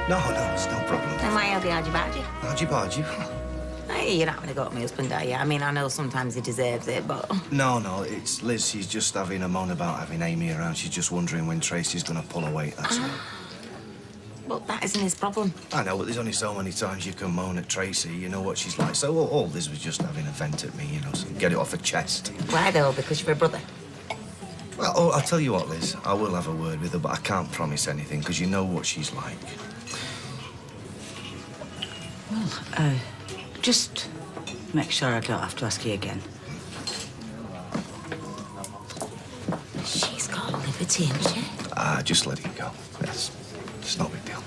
No, it's no problem. Then why have you argy-bargy? Argy-bargy? Hey, you're not going to go at my husband, are you? I mean, I know sometimes he deserves it, but... No, it's Liz. She's just having a moan about having Amy around. She's just wondering when Tracy's going to pull her weight, that's all. Well, that isn't his problem. I know, but there's only so many times you can moan at Tracy. You know what she's like. So all Liz was just having a vent at me, you know, so get it off her chest. Why, though? Because you're a brother? Well, I'll tell you what, Liz. I will have a word with her, but I can't promise anything, because you know what she's like. Well, just make sure I don't have to ask you again. She's got liberty, hasn't she? Just let it go. Yes. It's no big deal.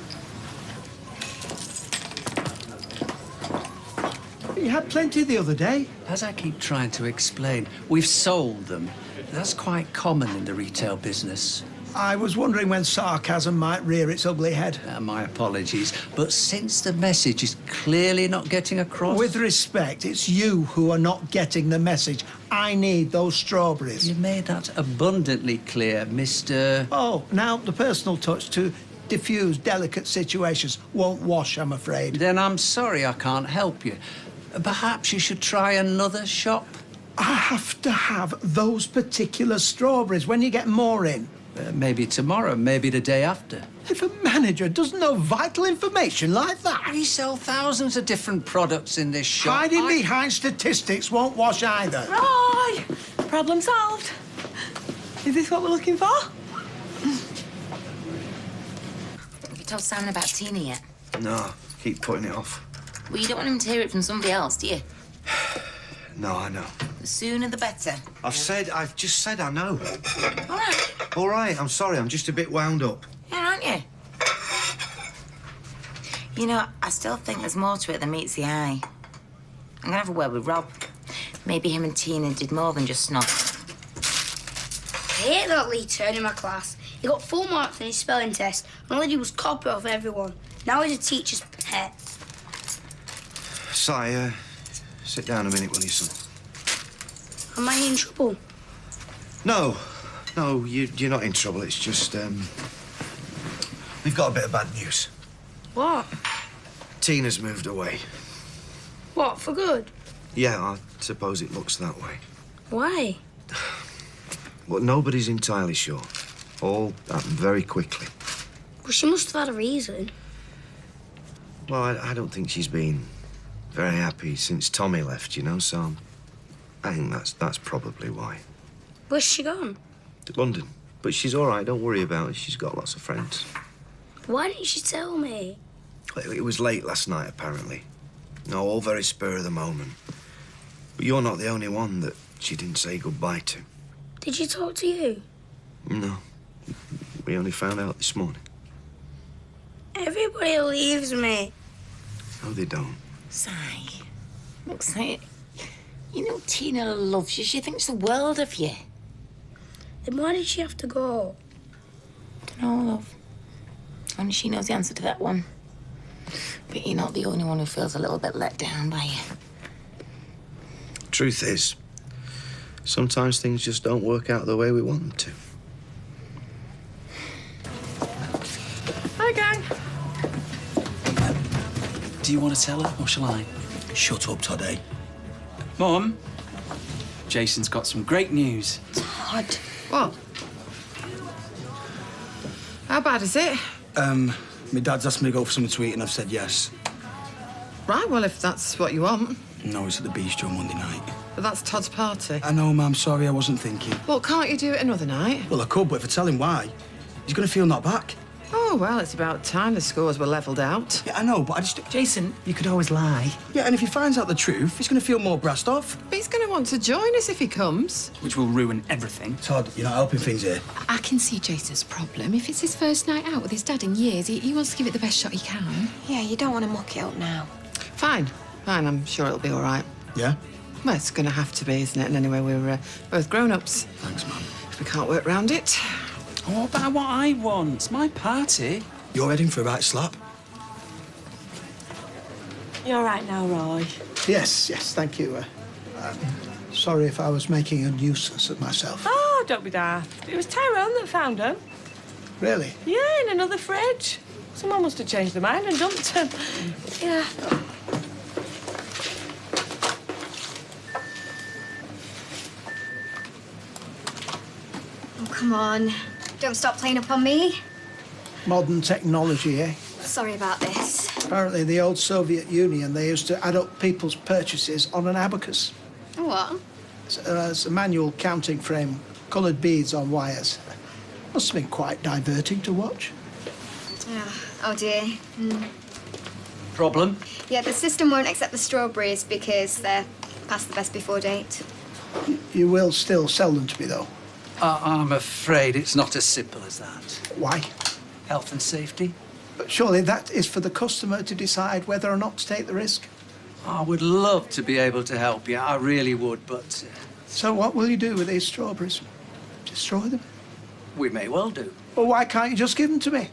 You had plenty the other day. As I keep trying to explain, we've sold them. That's quite common in the retail business. I was wondering when sarcasm might rear its ugly head. My apologies, but since the message is clearly not getting across... With respect, it's you who are not getting the message. I need those strawberries. You made that abundantly clear, Mr... Oh, now the personal touch to diffuse delicate situations won't wash, I'm afraid. Then I'm sorry I can't help you. Perhaps you should try another shop? I have to have those particular strawberries. When you get more in? Maybe tomorrow, maybe the day after. If a manager doesn't know vital information like that... We sell thousands of different products in this shop. Hiding behind statistics won't wash either. Roy! Problem solved. Is this what we're looking for? Have you told Simon about Tina yet? No, keep putting it off. Well, you don't want him to hear it from somebody else, do you? No, I know. The sooner the better. I've just said I know. All right. All right, I'm sorry, I'm just a bit wound up. Yeah, aren't you? You know, I still think there's more to it than meets the eye. I'm gonna have a word with Rob. Maybe him and Tina did more than just snog. I hate that Lee Turner in my class. He got full marks on his spelling test, and all he did was copy off everyone. Now he's a teacher's pet. Si, sit down a minute, will you, son? Am I in trouble? No, you're not in trouble. It's just, we've got a bit of bad news. What? Tina's moved away. What, for good? Yeah, I suppose it looks that way. Why? But nobody's entirely sure. All happened very quickly. Well, she must have had a reason. Well, I don't think she's been very happy since Tommy left, you know, so I think that's probably why. Where's she gone? To London. But she's all right, don't worry about it. She's got lots of friends. Why didn't she tell me? It was late last night, apparently. No, all very spur of the moment. But you're not the only one that she didn't say goodbye to. Did she talk to you? No. We only found out this morning. Everybody leaves me. No, they don't. Si, looks like... You know Tina loves you. She thinks the world of you. Then why did she have to go? Don't know, love. Only she knows the answer to that one. But you're not the only one who feels a little bit let down by you. Truth is, sometimes things just don't work out the way we want them to. Hi, gang. Do you want to tell her, or shall I? Shut up, Toddy. Mum, Jason's got some great news. Todd. What? How bad is it? My dad's asked me to go for something to eat and I've said yes. Right, well, if that's what you want. No, it's at the bistro Monday night. But that's Todd's party. I know, Mum, sorry, I wasn't thinking. Well, can't you do it another night? Well, I could, but if I tell him why, he's going to feel not back. Oh, well, it's about time the scores were levelled out. Yeah, I know, but I just... Jason, you could always lie. Yeah, and if he finds out the truth, he's going to feel more brassed off. But he's going to want to join us if he comes. Which will ruin everything. Todd, you're not helping things here. I can see Jason's problem. If it's his first night out with his dad in years, he wants to give it the best shot he can. Yeah, you don't want to muck it up now. Fine. Fine, I'm sure it'll be all right. Yeah? Well, it's going to have to be, isn't it? And anyway, we're both grown-ups. Thanks, Mum. If we can't work round it... Oh, what about what I want? It's my party. You're heading for a right slap? You're right now, Roy. Yes, thank you. Sorry if I was making a nuisance of myself. Oh, don't be daft. It was Tyrone that found them. Really? Yeah, in another fridge. Someone must have changed their mind and dumped him. Yeah. Oh, come on. Don't stop playing up on me. Modern technology, eh? Sorry about this. Apparently, in the old Soviet Union, they used to add up people's purchases on an abacus. What? It's a manual counting frame, coloured beads on wires. Must have been quite diverting to watch. Oh dear. Problem? Yeah, the system won't accept the strawberries because they're past the best before date. You will still sell them to me, though. I'm afraid it's not as simple as that. Why? Health and safety? But surely that is for the customer to decide whether or not to take the risk. I would love to be able to help you. I really would, but So what will you do with these strawberries? Destroy them? we may well do. Well, why can't you just give them to me?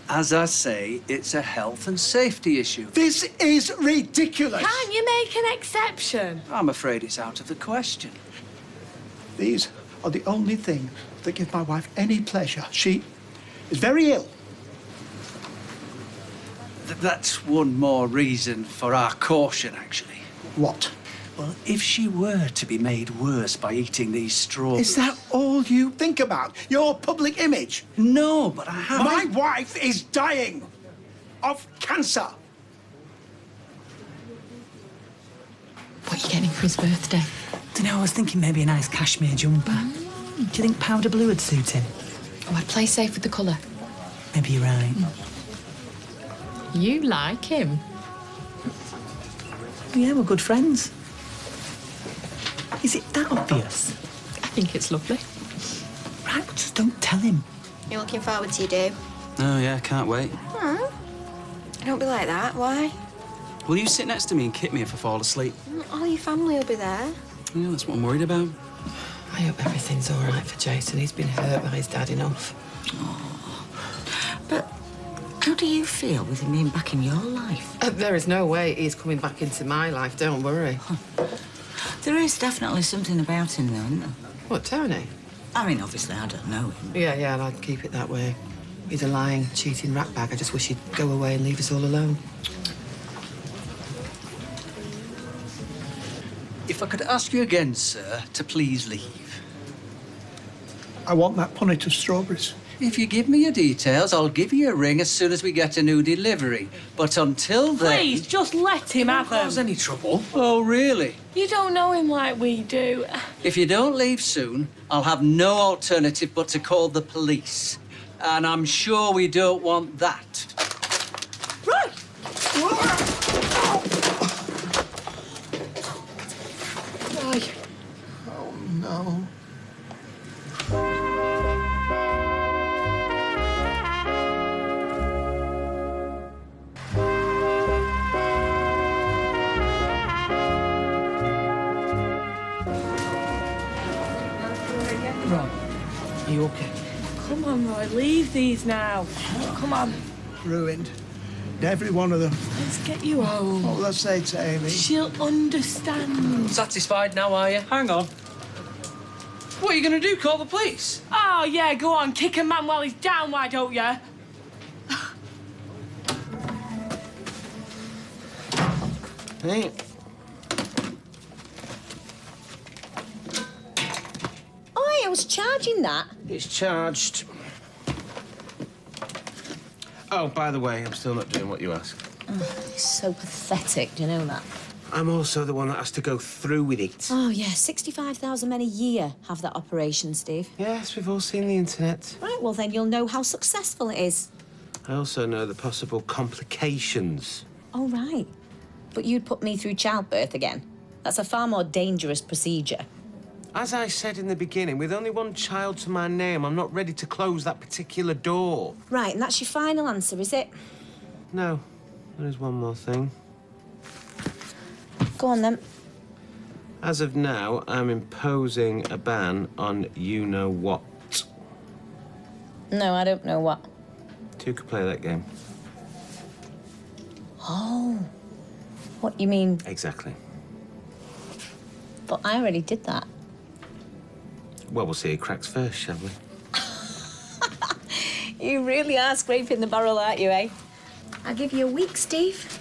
As I say, it's a health and safety issue. This is ridiculous. Can't you make an exception? I'm afraid it's out of the question. These are the only things that give my wife any pleasure. She is very ill. That's one more reason for our caution, actually. What? Well, if she were to be made worse by eating these strawberries... Is that all you think about? Your public image? No, but I have... My wife is dying of cancer. What are you getting for his birthday? Dunno, I was thinking maybe a nice cashmere jumper. Do you think powder blue would suit him? Oh, I'd play safe with the colour. Maybe you're right. You like him? Yeah, we're good friends. Is it that obvious? I think it's lovely. Right, well, just don't tell him. You're looking forward to, do? Oh, yeah, can't wait. Don't be like that. Why? Will you sit next to me and kick me if I fall asleep? All your family will be there. Yeah, that's what I'm worried about. I hope everything's all right for Jason. He's been hurt by his dad enough. But how do you feel with him being back in your life? There is no way he's coming back into my life, don't worry. There is definitely something about him, though, isn't there? What, Tony? I mean, obviously, I don't know him. Yeah, I'd keep it that way. He's a lying, cheating ratbag. I just wish he'd go away and leave us all alone. If I could ask you again, sir, to please leave. I want that punnet of strawberries. If you give me your details, I'll give you a ring as soon as we get a new delivery. But until then... Please, just let him have them. Cause any trouble? Oh, really? You don't know him like we do. If you don't leave soon, I'll have no alternative but to call the police. And I'm sure we don't want that. Right. Oh, no. Rob, are you okay? Come on, Roy, leave these now. Come on. Ruined. Every one of them. Let's get you home. What will I say to Amy? She'll understand. Satisfied now, are you? Hang on. What are you going to do? Call the police? Oh, yeah, go on. Kick a man while he's down, why don't you? Hey. I was charging that. It's charged. Oh, by the way, I'm still not doing what you asked. It's so pathetic, do you know that? I'm also the one that has to go through with it. Oh, yeah, 65,000 men a year have that operation, Steve. Yes, we've all seen the internet. Right, well, then you'll know how successful it is. I also know the possible complications. Oh, right. But you'd put me through childbirth again. That's a far more dangerous procedure. As I said in the beginning, with only one child to my name, I'm not ready to close that particular door. Right, and that's your final answer, is it? No, there is one more thing. Go on, then. As of now, I'm imposing a ban on you-know-what. No, I don't know what. Two could play that game. Oh. What, you mean? Exactly. But I already did that. Well, we'll see who cracks first, shall we? You really are scraping the barrel, aren't you, eh? I'll give you a week, Steve.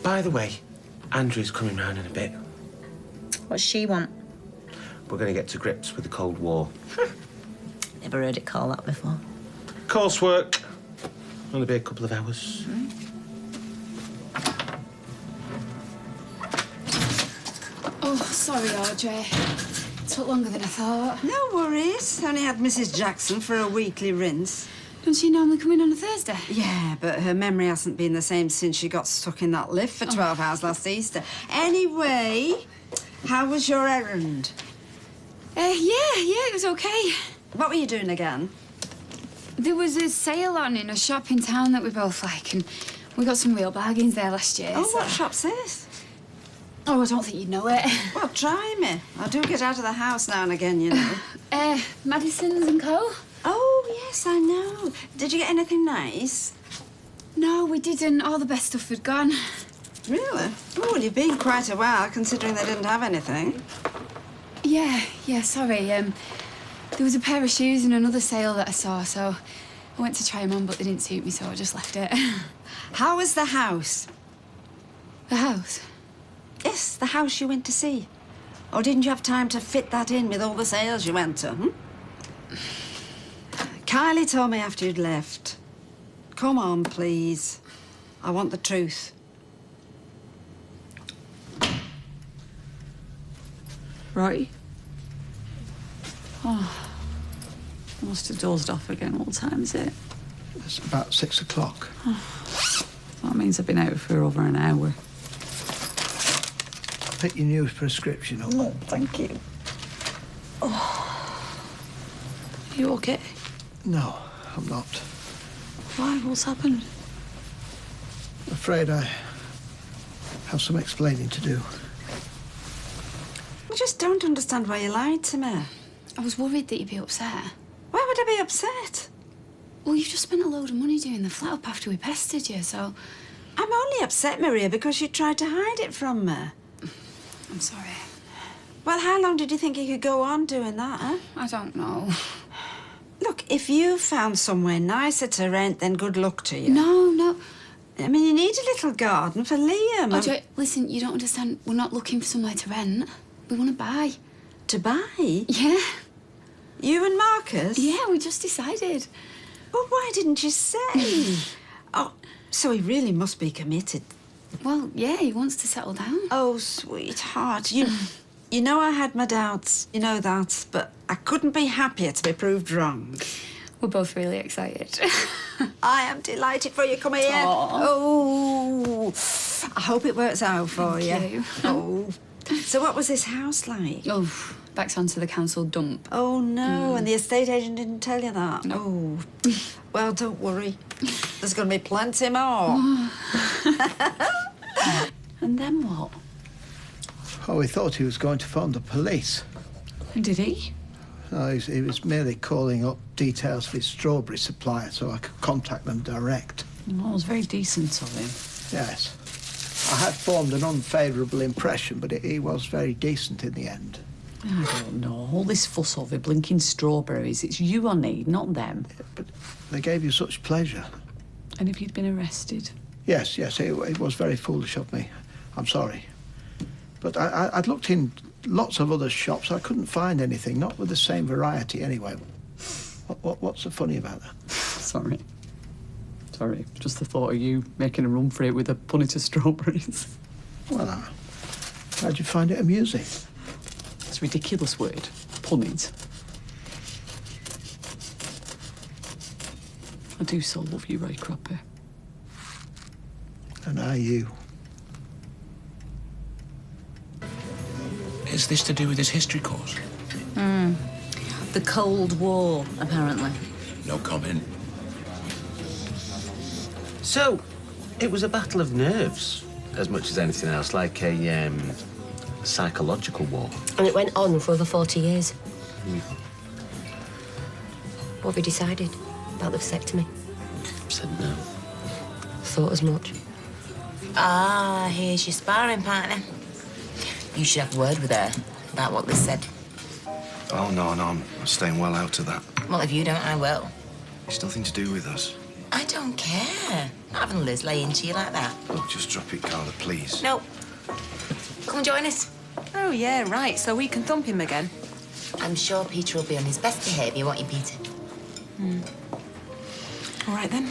By the way, Andrew's coming round in a bit. What's she want? We're going to get to grips with the Cold War. Never heard it called that before. Coursework. Only be a couple of hours. Oh, sorry, Audrey. Took longer than I thought. No worries. Only had Mrs. Jackson for a weekly rinse. Don't she normally come in on a Thursday? Yeah, but her memory hasn't been the same since she got stuck in that lift for 12 hours last Easter. Anyway, how was your errand? Yeah, it was okay. What were you doing again? There was a sale on in a shop in town that we both like, and we got some real bargains there last year. Oh, so... what shop's this? Oh, I don't think you'd know it. Well, try me. I do get out of the house now and again, you know. Madison's and Co. Oh, yes, I know. Did you get anything nice? No, we didn't. All the best stuff had gone. Really? Oh, well, you've been quite a while, considering they didn't have anything. Yeah, sorry. There was a pair of shoes in another sale that I saw, so I went to try them on, but they didn't suit me, so I just left it. How was the house? The house? Yes, the house you went to see. Or didn't you have time to fit that in with all the sales you went to, Kylie told me after you'd left. Come on, please. I want the truth. Right. Oh, I must have dozed off again. What time is it? It's about 6 o'clock. Oh, that means I've been out for over an hour. Pick your new prescription up. Oh, thank you. Oh. Are you okay? No, I'm not. Why? What's happened? I'm afraid I have some explaining to do. I just don't understand why you lied to me. I was worried that you'd be upset. Why would I be upset? Well, you've just spent a load of money doing the flat up after we pestered you, so... I'm only upset, Maria, because you tried to hide it from me. I'm sorry. Well, how long did you think you could go on doing that, huh? I don't know. Look, if you found somewhere nicer to rent, then good luck to you. No. I mean, you need a little garden for Liam. Audrey, listen, you don't understand. We're not looking for somewhere to rent. We want to buy. To buy? Yeah. You and Marcus? Yeah, we just decided. Well, why didn't you say? Oh, so he really must be committed. Well, yeah, he wants to settle down. Oh, sweetheart, you know I had my doubts. You know that, but I couldn't be happier to be proved wrong. We're both really excited. I am delighted for you coming in. Oh, I hope it works out for you. Oh, so what was this house like? Oh, back onto the council dump. Oh, no, and the estate agent didn't tell you that? No. Oh, well, don't worry. There's going to be plenty more. And then what? Oh, he thought he was going to phone the police. And did he? No, he was merely calling up details of his strawberry supplier so I could contact them direct. Well, it was very decent of him. Yes. I had formed an unfavourable impression, but he was very decent in the end. I don't know. All this fuss over blinking strawberries, it's you I need, not them. Yeah, but they gave you such pleasure. And if you'd been arrested? Yes, it was very foolish of me. I'm sorry. But I'd looked in lots of other shops. I couldn't find anything, not with the same variety anyway. What's so funny about that? Sorry. Just the thought of you making a run for it with a punnet of strawberries. Well, how'd you find it amusing? It's a ridiculous word. Punnet. I do so love you, Ray Cropper. And I you. Is this to do with his history course? The Cold War, apparently. No comment. So, it was a battle of nerves, as much as anything else, like a, psychological war. And it went on for over 40 years. What have you decided about the vasectomy? Said no. Thought as much. Ah, here's your sparring partner. You should have a word with her about what they said. Oh, no, I'm staying well out of that. Well, if you don't, I will. It's nothing to do with us. I don't care. Not having Liz lay into you like that. Look, just drop it, Carla, please. No. Come and join us. Oh, yeah, right. So we can thump him again. I'm sure Peter will be on his best behaviour, won't you, Peter? All right, then.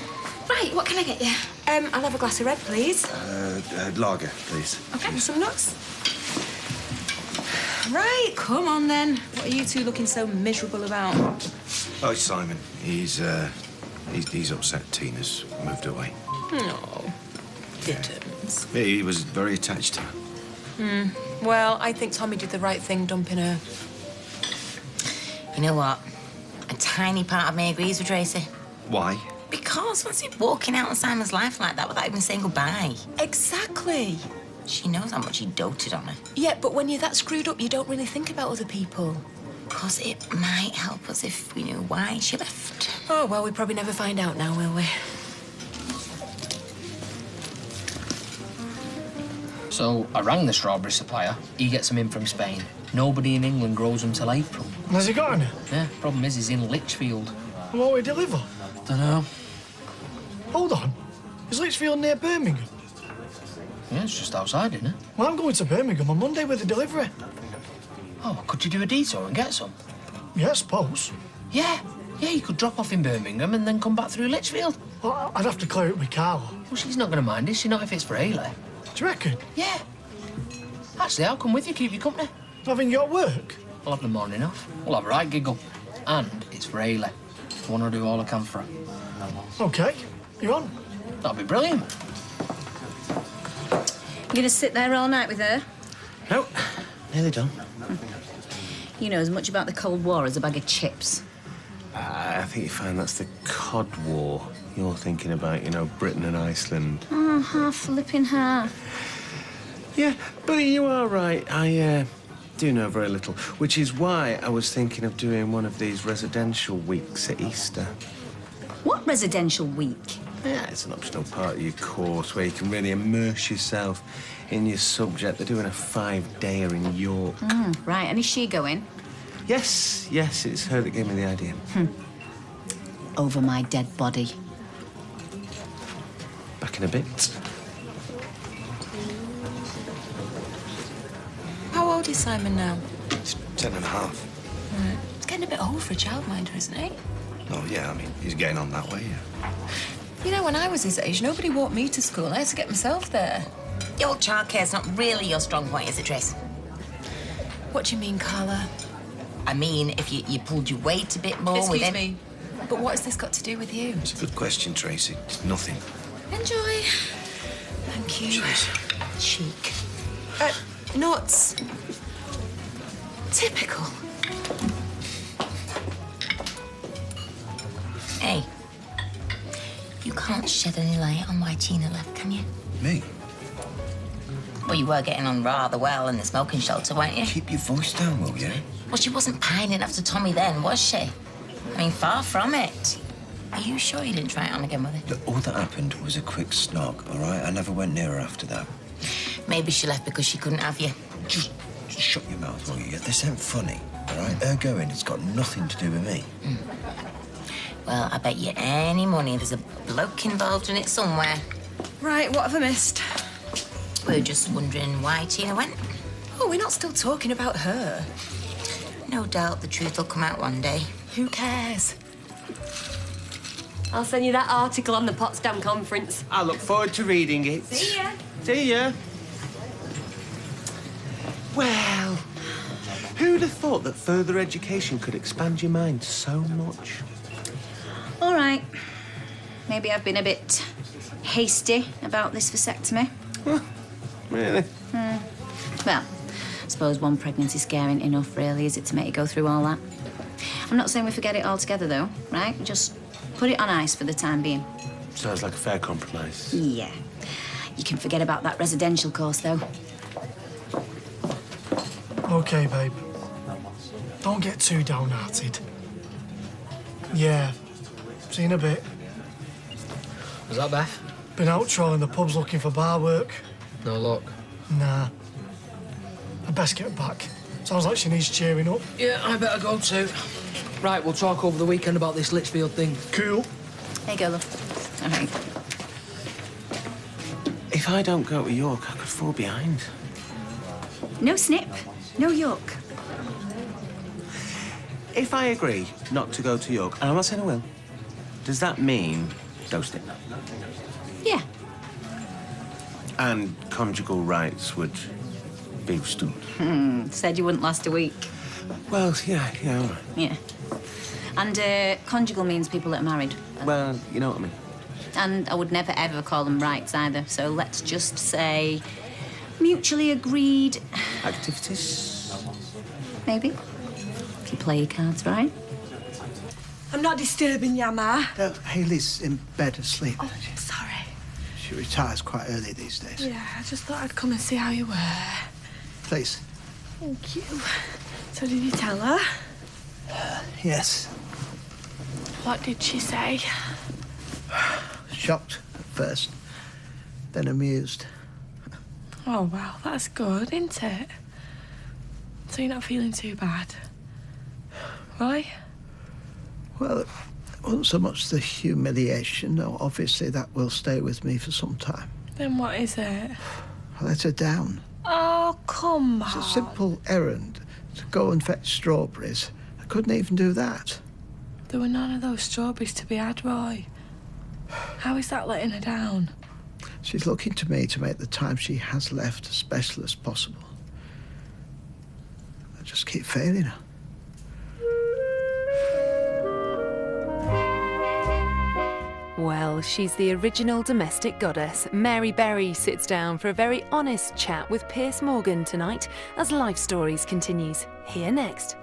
Right, what can I get you? I'll have a glass of red, please. Lager, please. Okay, and some nuts. Right, come on, then. What are you two looking so miserable about? Oh, it's Simon. He's upset Tina's moved away. No. Diddums. He was very attached to her. Well, I think Tommy did the right thing dumping her. You know what? A tiny part of me agrees with Tracy. Why? Because what's he walking out on Simon's life like that without even saying goodbye? Exactly. She knows how much he doted on her. Yeah, but when you're that screwed up, you don't really think about other people. Because it might help us if we knew why she left. Oh, well, we'll probably never find out now, will we? So I rang the strawberry supplier. He gets them in from Spain. Nobody in England grows them till April. Has he got any? Yeah, problem is he's in Lichfield. And what will he deliver? Dunno. Hold on. Is Lichfield near Birmingham? Yeah, it's just outside, isn't it? Well, I'm going to Birmingham on Monday with the delivery. Oh, could you do a detour and get some? Yeah, I suppose. Yeah, you could drop off in Birmingham and then come back through Lichfield. Well, I'd have to clear it with Carla. Well, she's not going to mind, is she? Not if it's for Ailey. Do you reckon? Yeah. Actually, I'll come with you, keep you company. Having you at work? I'll have the morning off. We'll have a right giggle. And it's for Ailey. I want to do all I can for her. OK. You on? That'll be brilliant. You gonna sit there all night with her? No, nearly done. You know as much about the Cold War as a bag of chips. I think you find that's the Cod War you're thinking about, you know, Britain and Iceland. Oh, half flipping half. Yeah, but you are right. I do know very little, which is why I was thinking of doing one of these residential weeks at Easter. What residential week? Yeah, it's an optional part of your course where you can really immerse yourself in your subject. They're doing a 5-dayer in York. Right, and is she going? Yes, it's her that gave me the idea. Over my dead body. Back in a bit. How old is Simon now? He's 10 and a half. Right. He's getting a bit old for a childminder, isn't he? Oh, yeah, I mean, he's getting on that way, yeah. You know, when I was his age, nobody walked me to school. I had to get myself there. Your childcare's not really your strong point, is it, Trace? What do you mean, Carla? I mean, if you pulled your weight a bit more with Excuse him... me, but what has this got to do with you? It's a good question, Tracy. It's nothing. Enjoy. Thank you. Cheers. Cheek. Nuts. Typical. Hey, you can't shed any light on why Tina left, can you? Me? Well, you were getting on rather well in the smoking shelter, weren't you? Keep your voice down, will you? Well, she wasn't pining after Tommy then, was she? I mean, far from it. Are you sure you didn't try it on again with her? Look, all that happened was a quick snog, all right? I never went near her after that. Maybe she left because she couldn't have you. Just shut your mouth, will you? This ain't funny, all right? Her going, it's got nothing to do with me. Well, I bet you any money there's a bloke involved in it somewhere. Right, what have I missed? We're just wondering why Tina went. Oh, we're not still talking about her. No doubt the truth will come out one day. Who cares? I'll send you that article on the Potsdam conference. I look forward to reading it. See ya. See ya. Well, who'd have thought that further education could expand your mind so much? All right. Maybe I've been a bit hasty about this vasectomy. Really? Well, I suppose one pregnancy scare ain't enough, really, is it, to make you go through all that? I'm not saying we forget it altogether, though, right? Just put it on ice for the time being. Sounds like a fair compromise. Yeah. You can forget about that residential course, though. OK, babe. Don't get too downhearted. Yeah. See you in a bit. Was that Beth? Been out trolling the pubs looking for bar work. No luck. Nah. I best get back. Sounds like she needs cheering up. Yeah, I better go too. Right, we'll talk over the weekend about this Litchfield thing. Cool. There you go, love. All right. If I don't go to York, I could fall behind. No snip, no yuck. If I agree not to go to York, and I'm not saying I will, does that mean dosed it? Yeah. And conjugal rights would be restored? Said you wouldn't last a week. Well, yeah, all right. Yeah. And conjugal means people that are married. Well, you know what I mean. And I would never, ever call them rights either. So let's just say mutually agreed... Activities? Maybe. If you play your cards right. I'm not disturbing you, Ma. Hayley's in bed asleep. Oh, sorry. She retires quite early these days. Yeah, I just thought I'd come and see how you were. Please. Thank you. So did you tell her? Yes. What did she say? Shocked at first, then amused. Oh, wow, that's good, isn't it? So you're not feeling too bad? Why? Well, it wasn't so much the humiliation. No, obviously that will stay with me for some time. Then what is it? I let her down. Oh, come on. It's a simple errand to go and fetch strawberries. I couldn't even do that. There were none of those strawberries to be had, Roy. How is that letting her down? She's looking to me to make the time she has left as special as possible. I just keep failing her. Well, she's the original domestic goddess. Mary Berry sits down for a very honest chat with Piers Morgan tonight as Life Stories continues. Here next.